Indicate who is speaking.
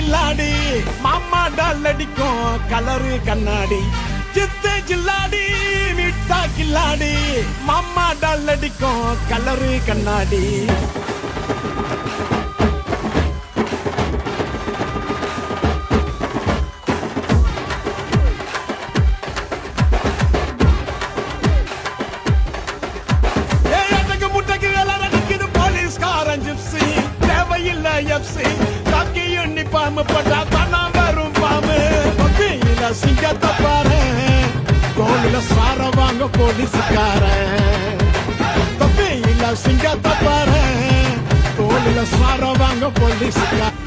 Speaker 1: கில்லாடி மாமா டால் அடிக்கும் கலரு கண்ணாடி சித்து ஜில்லாடி விட்டா கில்லாடி மாமா டால் அடிக்கும் கலரு கண்ணாடி தேவையில்லை எப்சி காக்கி யூனிஃபார்ம் போட்டா தானா வரும் பாம்பு தொப்பியில சிங்கத்தை பாரு தோளில சார வாங்க போலீஸ்காரன் தொப்பியில சிங்கத்தை பாரு தோளில சார வாங்க போலீஸ்காரன்